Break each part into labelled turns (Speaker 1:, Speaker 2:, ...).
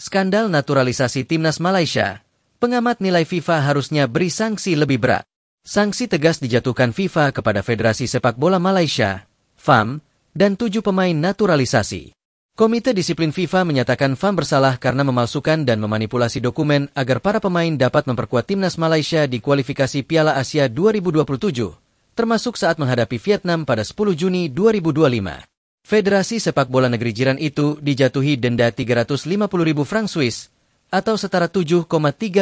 Speaker 1: skandal naturalisasi timnas Malaysia, pengamat nilai FIFA harusnya beri sanksi lebih berat. Sanksi tegas dijatuhkan FIFA kepada Federasi Sepak Bola Malaysia, FAM, dan 7 pemain naturalisasi. Komite Disiplin FIFA menyatakan FAM bersalah karena memalsukan dan memanipulasi dokumen agar para pemain dapat memperkuat timnas Malaysia di kualifikasi Piala Asia 2027, termasuk saat menghadapi Vietnam pada 10 Juni 2025. Federasi Sepak Bola Negeri Jiran itu dijatuhi denda 350.000 franc Swiss atau setara 7,3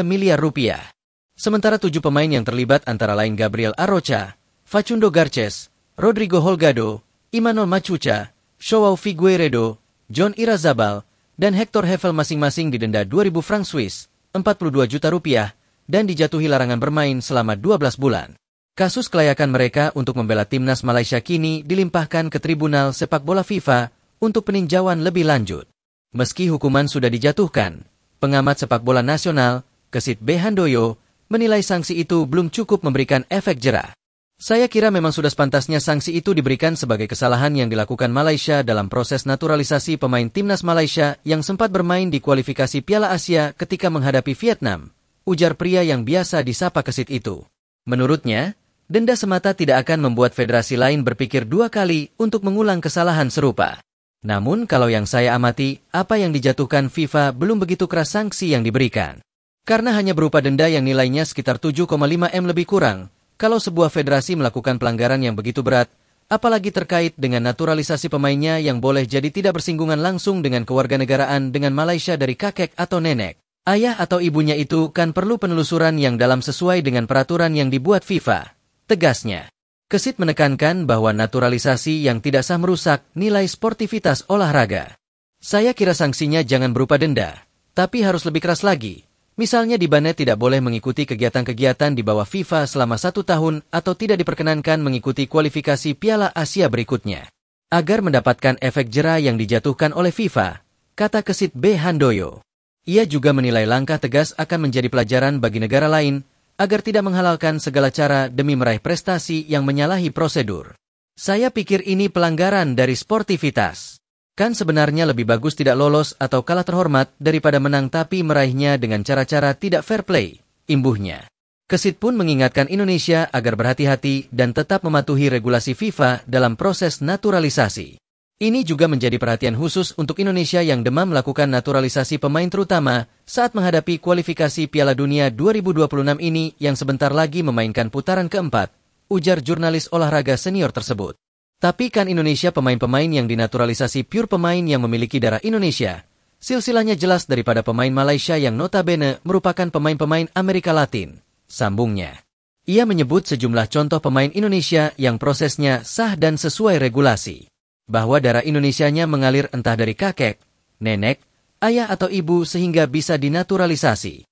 Speaker 1: miliar rupiah. Sementara 7 pemain yang terlibat antara lain Gabriel Arrocha, Facundo Garces, Rodrigo Holgado, Imanol Machuca, Joao Figueiredo, John Irazabal, dan Hector Hevel masing-masing didenda 2.000 franc Swiss, 42 juta rupiah, dan dijatuhi larangan bermain selama 12 bulan. Kasus kelayakan mereka untuk membela timnas Malaysia kini dilimpahkan ke Tribunal Sepak Bola FIFA untuk peninjauan lebih lanjut. Meski hukuman sudah dijatuhkan, pengamat sepak bola nasional, Kesit B. Handoyo, menilai sanksi itu belum cukup memberikan efek jera. Saya kira memang sudah sepantasnya sanksi itu diberikan sebagai kesalahan yang dilakukan Malaysia dalam proses naturalisasi pemain timnas Malaysia yang sempat bermain di kualifikasi Piala Asia ketika menghadapi Vietnam, ujar pria yang biasa disapa Kesit itu. Menurutnya, denda semata tidak akan membuat federasi lain berpikir 2 kali untuk mengulang kesalahan serupa. Namun kalau yang saya amati, apa yang dijatuhkan FIFA belum begitu keras sanksi yang diberikan. Karena hanya berupa denda yang nilainya sekitar 7,5 M lebih kurang, kalau sebuah federasi melakukan pelanggaran yang begitu berat, apalagi terkait dengan naturalisasi pemainnya yang boleh jadi tidak bersinggungan langsung dengan kewarganegaraan dengan Malaysia dari kakek atau nenek, ayah atau ibunya itu kan perlu penelusuran yang dalam sesuai dengan peraturan yang dibuat FIFA. Tegasnya, Kesit menekankan bahwa naturalisasi yang tidak sah merusak nilai sportivitas olahraga. Saya kira sanksinya jangan berupa denda, tapi harus lebih keras lagi. Misalnya dibanet tidak boleh mengikuti kegiatan-kegiatan di bawah FIFA selama 1 tahun atau tidak diperkenankan mengikuti kualifikasi Piala Asia berikutnya. Agar mendapatkan efek jera yang dijatuhkan oleh FIFA, kata Kesit B. Handoyo. Ia juga menilai langkah tegas akan menjadi pelajaran bagi negara lain agar tidak menghalalkan segala cara demi meraih prestasi yang menyalahi prosedur. Saya pikir ini pelanggaran dari sportivitas. Kan sebenarnya lebih bagus tidak lolos atau kalah terhormat daripada menang tapi meraihnya dengan cara-cara tidak fair play, imbuhnya. Kesit pun mengingatkan Indonesia agar berhati-hati dan tetap mematuhi regulasi FIFA dalam proses naturalisasi. Ini juga menjadi perhatian khusus untuk Indonesia yang demam melakukan naturalisasi pemain terutama saat menghadapi kualifikasi Piala Dunia 2026 ini yang sebentar lagi memainkan putaran keempat, ujar jurnalis olahraga senior tersebut. Tapi kan Indonesia pemain-pemain yang dinaturalisasi pure pemain yang memiliki darah Indonesia. Silsilahnya jelas daripada pemain Malaysia yang notabene merupakan pemain-pemain Amerika Latin, sambungnya. Ia menyebut sejumlah contoh pemain Indonesia yang prosesnya sah dan sesuai regulasi. Bahwa darah Indonesianya mengalir entah dari kakek, nenek, ayah atau ibu sehingga bisa dinaturalisasi.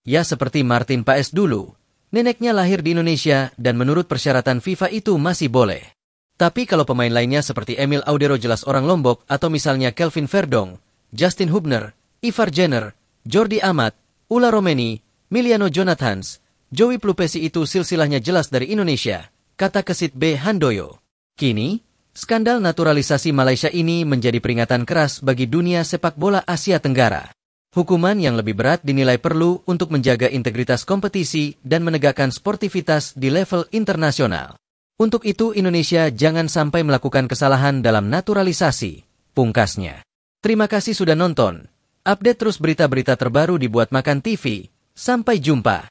Speaker 1: Ya seperti Martin Paes dulu, neneknya lahir di Indonesia dan menurut persyaratan FIFA itu masih boleh. Tapi kalau pemain lainnya seperti Emil Audero jelas orang Lombok atau misalnya Kelvin Verdong, Justin Hubner, Ivar Jenner, Jordi Amat, Ula Romeni, Miliano Jonathans, Joey Plupesi itu silsilahnya jelas dari Indonesia, kata Kesit B. Handoyo. Kini, skandal naturalisasi Malaysia ini menjadi peringatan keras bagi dunia sepak bola Asia Tenggara. Hukuman yang lebih berat dinilai perlu untuk menjaga integritas kompetisi dan menegakkan sportivitas di level internasional. Untuk itu Indonesia jangan sampai melakukan kesalahan dalam naturalisasi, pungkasnya. Terima kasih sudah nonton. Update terus berita-berita terbaru di Buat Makan TV. Sampai jumpa.